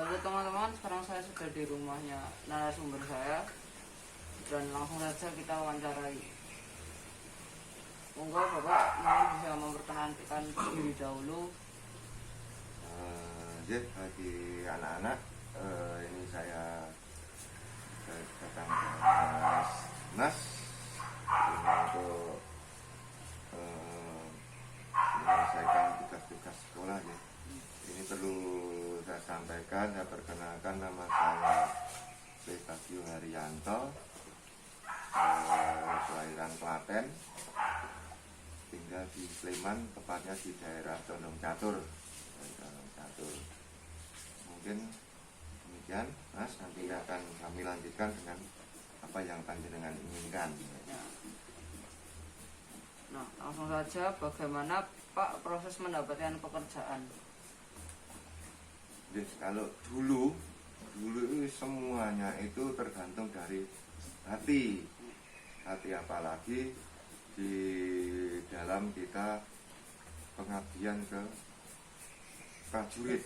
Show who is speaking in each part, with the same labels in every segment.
Speaker 1: Oke teman-teman, sekarang saya sudah di rumahnya narasumber saya dan langsung saja kita wawancarai. Monggo Bapak mungkin bisa memperkenalkan diri dahulu.
Speaker 2: Bagi anak-anak, ini saya datang ke Mas untuk menyelesaikan tugas-tugas sekolah ya. Ini perlu saya sampaikan, saya perkenalkan, nama saya Bebagio Haryanto, kelahiran Klaten, tinggal di Sleman, tepatnya di daerah Condong Catur. Mungkin demikian, Mas. Nanti akan kami lanjutkan dengan apa yang panjenengan inginkan.
Speaker 1: Nah, langsung saja, bagaimana Pak proses mendapatkan pekerjaan?
Speaker 2: Jadi kalau dulu semuanya itu tergantung dari hati apalagi di dalam kita pengabdian ke prajurit.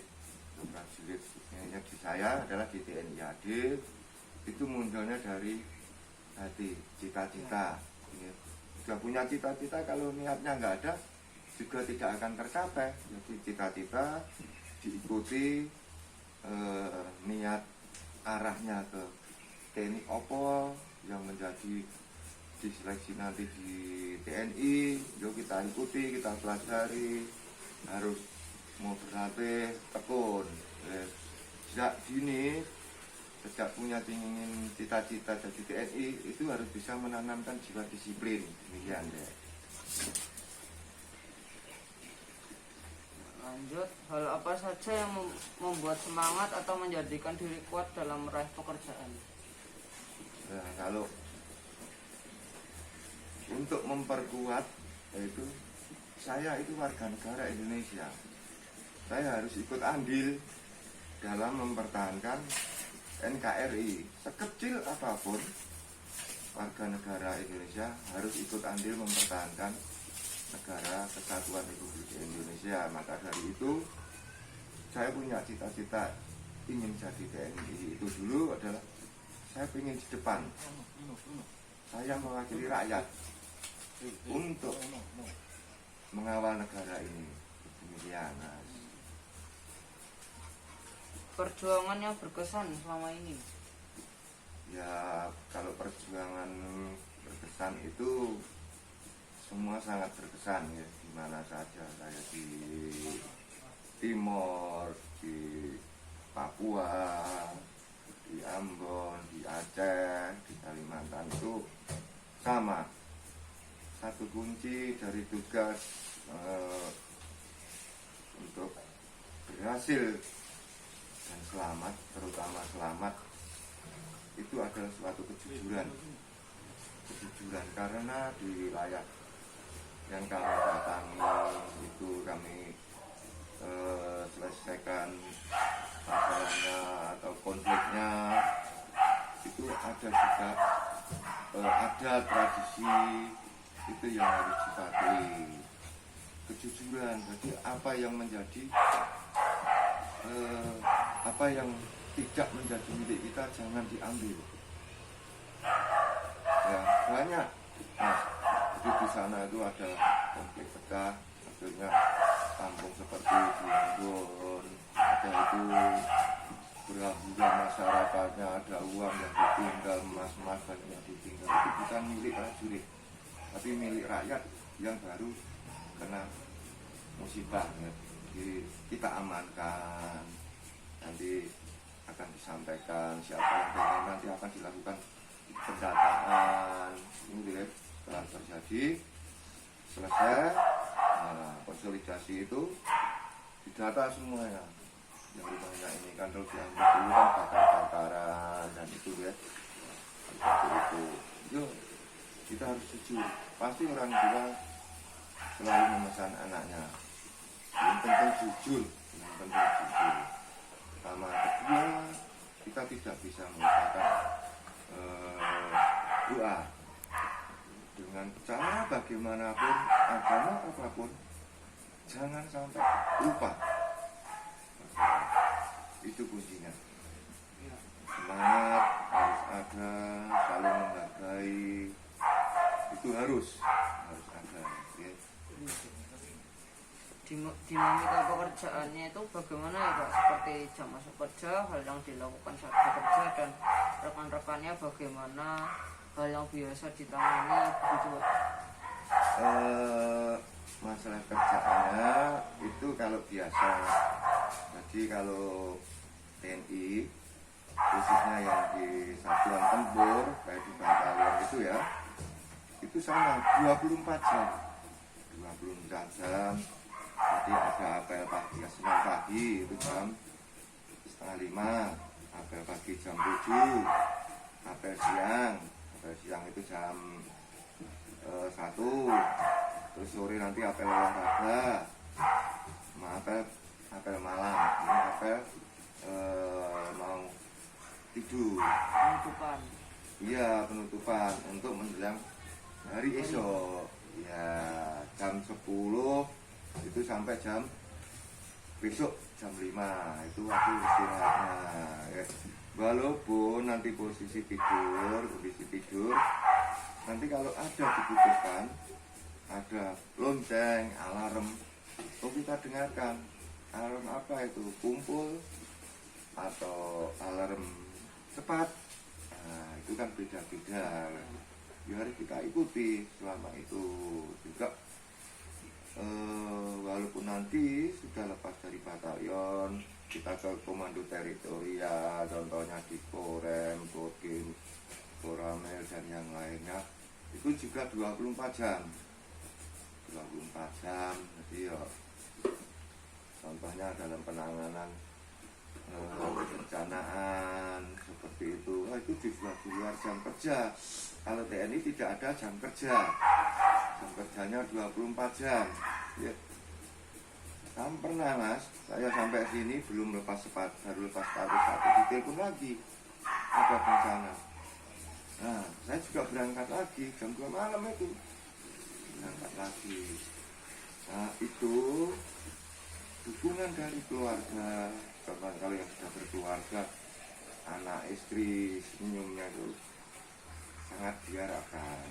Speaker 2: Yang di saya adalah di TNI AD, itu munculnya dari hati, cita-cita. Sudah punya cita-cita, kalau niatnya nggak ada juga tidak akan tercapai. Jadi cita-cita diikuti, niat arahnya ke TNI Opo yang menjadi diseleksi nanti di TNI, yuk kita ikuti, kita pelajari, harus mau berlatih tekun. Sejak dini, sejak punya ingin cita-cita jadi TNI, itu harus bisa menanamkan jiwa disiplin. Demikian ya.
Speaker 1: Lanjut, hal apa saja yang membuat semangat atau menjadikan diri kuat dalam meraih pekerjaan?
Speaker 2: Nah, kalau untuk memperkuat, yaitu saya itu warga negara Indonesia. Saya harus ikut andil dalam mempertahankan NKRI. Sekecil apapun, warga negara Indonesia harus ikut andil mempertahankan negara kesatuan Republik Indonesia. Maka dari itu saya punya cita-cita ingin jadi TNI. Itu dulu adalah saya ingin di depan, saya mewakili rakyat untuk mengawal negara ini. Demikian, Mas.
Speaker 1: Perjuangan yang berkesan selama ini?
Speaker 2: Ya, kalau perjuangan berkesan itu semua sangat berkesan ya, di mana saja. Saya di Timor, di Papua, di Ambon, di Aceh, di Kalimantan itu sama. Satu kunci dari tugas untuk berhasil dan selamat, terutama selamat, itu adalah suatu kejujuran karena di wilayah yang kami datangi itu kami selesaikan masalahnya atau konfliknya, itu ada juga ada tradisi itu yang harus dipatuhi, kejujuran. Jadi apa yang menjadi apa yang tidak menjadi milik kita jangan diambil. Ya banyak, Mas. Jadi di sana itu ada konflik pecah, akhirnya kampung seperti di Ambon ada itu berhamburan masyarakatnya, ada uang yang ditinggal, emas-emas banyak yang ditinggal. Itu bukan milik prajurit, tapi milik rakyat yang baru kena musibah ya. Jadi kita amankan, nanti akan disampaikan siapa yang pengen, nanti akan dilakukan pendataan. Ini setelah terjadi selesai, nah, konsolidasi itu didata semuanya. Yang rumahnya ini kan terus diambil dulu kan bakar-bakaran dan itu ya, itu yuk kita harus jujur. Pasti orang tua selalu memesan anaknya yang penting jujur. Pertama, kedua, kita tidak bisa melupakan doa dengan cara bagaimanapun, agama apapun, jangan sampai lupa. Itu kuncinya.
Speaker 1: dinamika pekerjaannya itu bagaimana ya Pak? Seperti jam masuk kerja, hal yang dilakukan saat bekerja, dan rekan-rekannya bagaimana, hal yang biasa ditangani begitu Pak?
Speaker 2: Masalah kerjaannya itu kalau biasa. Jadi kalau TNI khususnya yang di satuan tempur kayak di batalion itu ya, itu sama 24 jam 24 jam. Jadi ada apel pagi Senin pagi itu jam 4:30, apel pagi jam 7, apel siang itu jam 1, terus sore nanti apel olahraga, sama apel malam. Ini apel mau tidur.
Speaker 1: Penutupan.
Speaker 2: Iya, penutupan untuk menjelang hari esok. Ya, jam 10 itu sampai jam besok jam 5 itu waktu istirahatnya ya. Walaupun nanti kondisi tidur nanti kalau ada dibutuhkan, ada lonceng, alarm, kita dengarkan. Alarm apa itu? Kumpul atau alarm cepat. Nah, itu kan beda-beda. Ya harus kita ikuti selama itu juga. Walaupun nanti sudah lepas dari batalion, kita ke komando teritorial, contohnya di Korem, Kodim, Koramil, dan yang lainnya, itu juga 24 jam. 24 jam, jadi ya contohnya dalam penanganan kebencanaan seperti itu, itu juga di luar jam kerja. Kalau TNI tidak ada jam kerja, jam kerjanya 24 jam ya. Pernah Mas, saya sampai sini belum baru lepas status 1, ditelepon lagi ada bencana. Nah, saya juga berangkat lagi jam 2 malam itu, berangkat lagi. Nah, itu dukungan dari keluarga. Kalau yang sudah berkeluarga, anak istri, senyumnya itu sangat diharapkan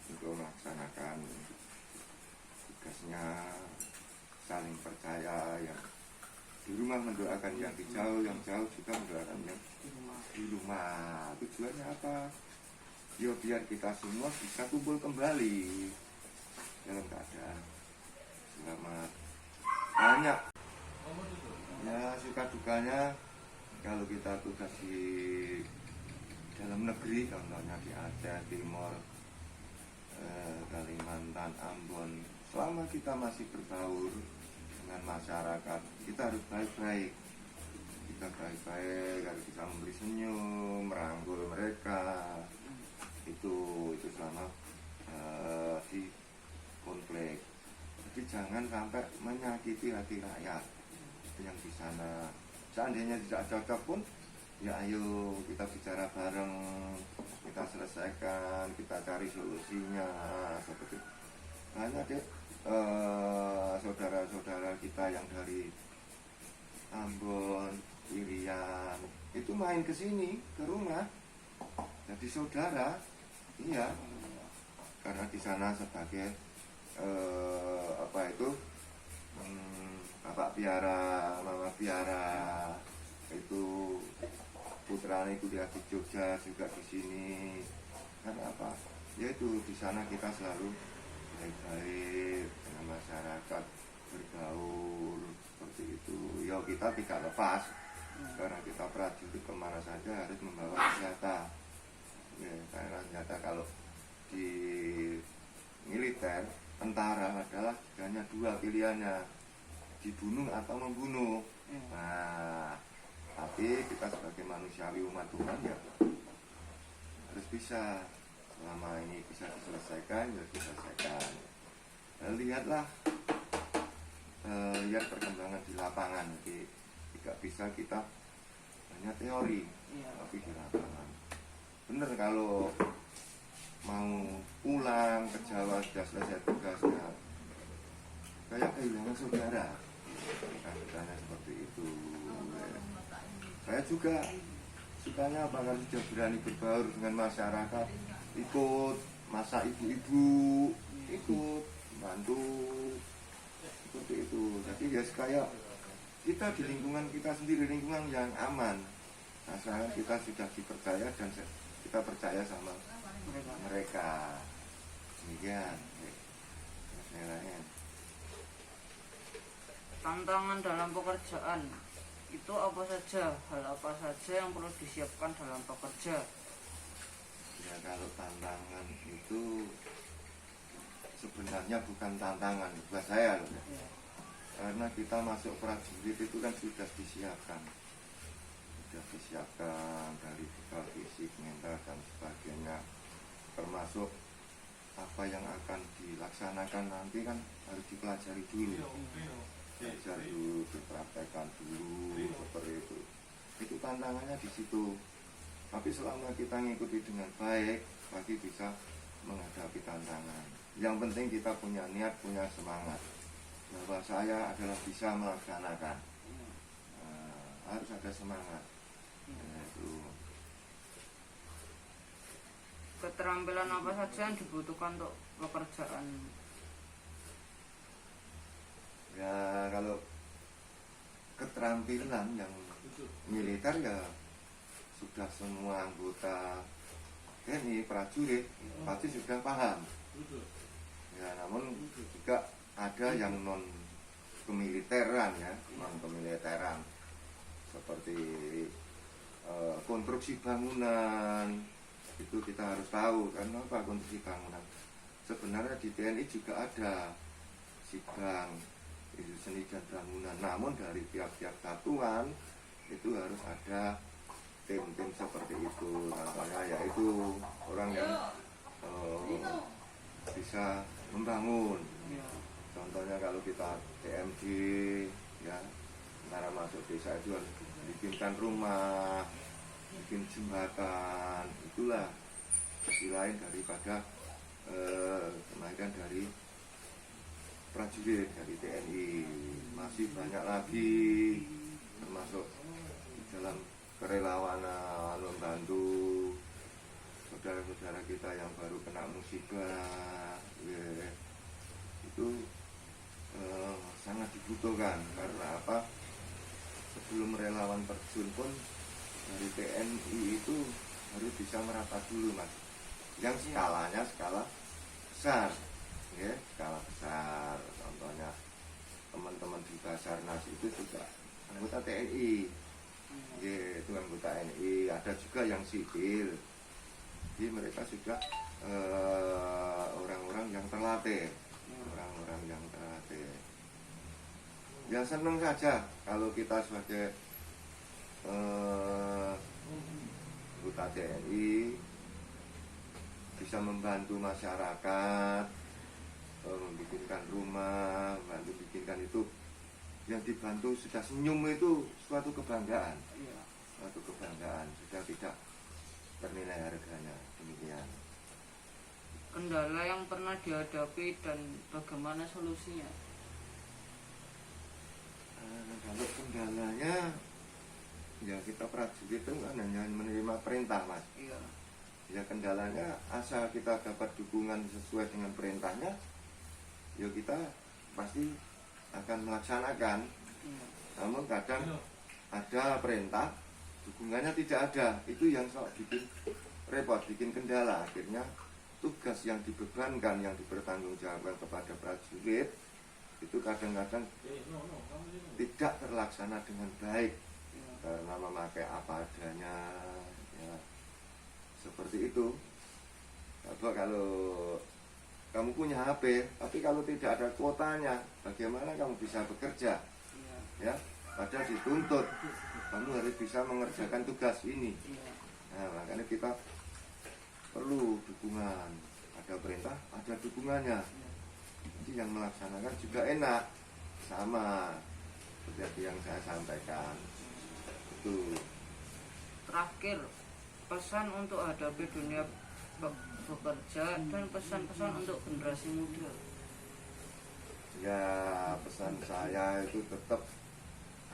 Speaker 2: untuk melaksanakan tugasnya, saling percaya, yang di rumah mendoakan yang di jauh, yang jauh juga mendoakan yang di rumah. Tujuannya apa? Ya biar kita semua bisa kumpul kembali dalam keadaan selamat. Banyak ya suka dukanya kalau kita tugas di dalam negeri, contohnya di Aceh, Timor, Kalimantan, Ambon. Selama kita masih berbaur dengan masyarakat, kita harus baik-baik. Kita baik-baik, harus bisa memberi senyum, merangkul mereka. Itu selama di konflik. Jadi jangan sampai menyakiti hati rakyat yang di sana. Seandainya tidak cocok pun, ya ayo kita bicara bareng, kita selesaikan, kita cari solusinya. Seperti banyak deh saudara-saudara kita yang dari Ambon, Irian, itu main ke sini, ke rumah, jadi saudara. Iya, karena di sana sebagai bapak piara, mama piara, itu putranya kuliah di Jogja juga di sini. Karena apa? Yaitu di sana kita selalu baik-baik dengan masyarakat, bergaul seperti itu. Ya kita tidak lepas, karena kita prajurit kemana saja harus membawa senjata. Ya, karena senjata kalau di militer, tentara adalah hanya dua pilihannya, dibunuh atau membunuh. Nah, tapi kita sebagai manusiawi umat Tuhan ya harus bisa, selama ini bisa diselesaikan ya diselesaikan. Lihatlah lihat perkembangan di lapangan. Jadi tidak bisa kita hanya teori, tapi di lapangan. Bener kalau mau pulang ke Jawa sudah selesai tugasnya, kayak kehilangan saudara. Katanya seperti itu. Saya juga sukanya bahkan sudah berani berbaur dengan masyarakat, ikut masak ibu-ibu, ikut bantu seperti itu. Jadi ya kayak kita di lingkungan kita sendiri, lingkungan yang aman. Nah, sekarang kita sudah dipercaya dan kita percaya sama mereka. Demikian.
Speaker 1: Tantangan dalam pekerjaan itu apa saja? Hal apa saja yang perlu disiapkan dalam bekerja?
Speaker 2: Ya kalau tantangan itu sebenarnya bukan tantangan buat saya loh.
Speaker 1: Ya.
Speaker 2: Karena kita masuk prajurit itu kan sudah disiapkan dari bekal fisik, mental dan sebagainya, termasuk apa yang akan dilaksanakan nanti kan harus dipelajari dulu, belajar dulu, dipraktekkan dulu, seperti itu. Itu tantangannya di situ. Tapi selama kita ngikuti dengan baik, pasti bisa menghadapi tantangan. Yang penting kita punya niat, punya semangat bahwa saya adalah bisa melaksanakan. Harus ada semangat. Itu.
Speaker 1: Keterampilan apa saja yang dibutuhkan untuk pekerjaan?
Speaker 2: Ya kalau keterampilan yang militer ya sudah semua anggota TNI prajurit pasti sudah paham. Ya namun juga ada yang non kemiliteran ya, non kemiliteran seperti konstruksi bangunan itu kita harus tahu kan apa konstruksi bangunan. Sebenarnya di TNI juga ada sidang itu seni dan bangunan, namun dari tiap-tiap satuan itu harus ada tim-tim seperti itu. Contohnya yaitu orang yang bisa membangun. Contohnya kalau kita TMD ya, antara masuk desa itu harus bikinkan rumah, bikin jembatan, itulah sisi lain daripada kenaikan dari prajurit dari TNI. Masih banyak lagi termasuk dalam kerelawanan membantu saudara-saudara kita yang baru kena musibah ya. Itu sangat dibutuhkan. Karena apa? Sebelum relawan terjun pun dari TNI itu harus bisa merapat dulu mas, yang skalanya skala besar ya, skala besar. Contohnya teman-teman di Basarnas itu juga anggota TNI ya, itu anggota TNI. Ada juga yang sipil, jadi mereka sudah orang-orang yang terlatih, orang-orang yang terlatih. Ya senang saja kalau kita sebagai anggota TNI bisa membantu masyarakat, membikinkan rumah, membantu bikinkan itu. Yang dibantu sudah senyum itu suatu kebanggaan, suatu kebanggaan, sudah tidak ternilai harganya. Demikian.
Speaker 1: Kendala yang pernah dihadapi dan bagaimana solusinya?
Speaker 2: Kalau kendalanya ya kita prajurit itu kan hanya menerima perintah mas.
Speaker 1: Iya.
Speaker 2: Ya kendalanya asal kita dapat dukungan sesuai dengan perintahnya, ya kita pasti akan melaksanakan.
Speaker 1: Iya.
Speaker 2: Namun kadang ada perintah, dukungannya tidak ada. Itu yang sok bikin repot, bikin kendala. Akhirnya tugas yang dibebankan, yang dipertanggungjawabkan kepada prajurit itu kadang-kadang tidak terlaksana dengan baik karena memakai apa adanya ya, seperti itu. Kalau kamu punya HP tapi kalau tidak ada kuotanya, bagaimana kamu bisa bekerja ya? Padahal dituntut kamu harus bisa mengerjakan tugas ini. Nah, makanya kita perlu dukungan, ada perintah, ada dukungannya. Jadi yang melaksanakan juga enak, sama seperti yang saya sampaikan. Itu.
Speaker 1: Terakhir, pesan untuk hadapi dunia bekerja dan pesan-pesan untuk generasi muda.
Speaker 2: Ya pesan saya itu tetap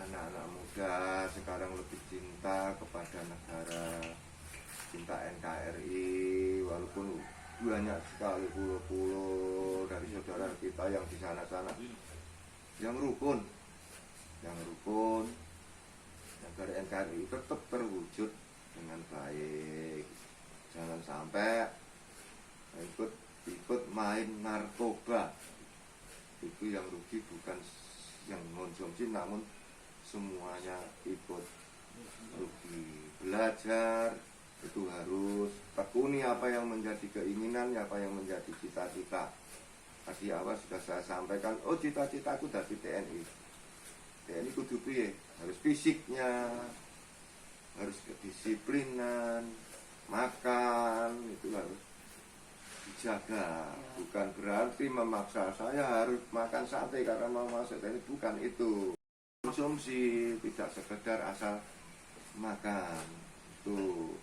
Speaker 2: anak-anak muda sekarang lebih cinta kepada negara, cinta NKRI, walaupun banyak sekali pulau-pulau dari saudara kita yang di sana-sana yang rukun, agar NKRI tetap terwujud dengan baik. Jangan sampai ikut main narkoba. Itu yang rugi bukan yang konsumsi, namun semuanya ikut rugi. Belajar itu harus tekuni apa yang menjadi keinginan, apa yang menjadi cita-cita. Tadi awal sudah saya sampaikan, oh cita-citaku dari TNI. TNI kudu piye? Harus fisiknya, harus kedisiplinan, makan itu harus dijaga. Bukan berarti memaksa saya harus makan sate karena mau masuk TNI, bukan itu. Konsumsi tidak sekedar asal makan. Tuh,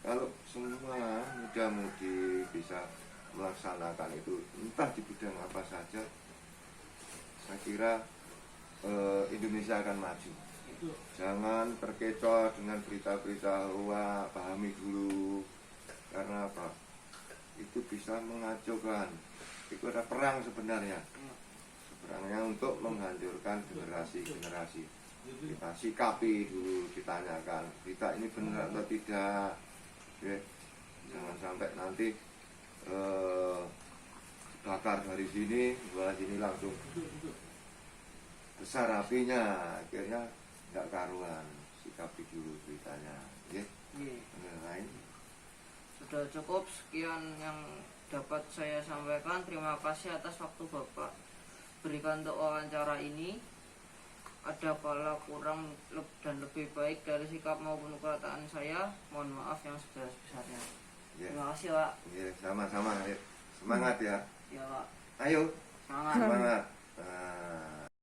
Speaker 2: kalau semua muda-mudi bisa melaksanakan itu, entah di bidang apa saja, saya kira Indonesia akan maju. Jangan terkecoh dengan berita-berita luar, pahami dulu. Karena apa? Itu bisa mengacaukan. Itu ada perang sebenarnya. Perangnya untuk menghancurkan generasi-generasi. Kita sikapi dulu, ditanyakan berita ini benar atau tidak. Ya. Jangan sampai nanti bakar dari sini, buat sini langsung besar apinya, akhirnya nggak karuan. Sikapi dulu beritanya, ya. Lain.
Speaker 1: Sudah cukup sekian yang dapat saya sampaikan. Terima kasih atas waktu Bapak berikan untuk wawancara ini. Ada kala kurang dan lebih baik dari sikap maupun perkataan saya, mohon maaf yang sebesar-besarnya.
Speaker 2: Ya.
Speaker 1: Terima kasih Pak.
Speaker 2: Ya, sama-sama. Ya. Semangat ya.
Speaker 1: Ya Pak.
Speaker 2: Ayo.
Speaker 1: Semangat.
Speaker 2: Semangat. Nah.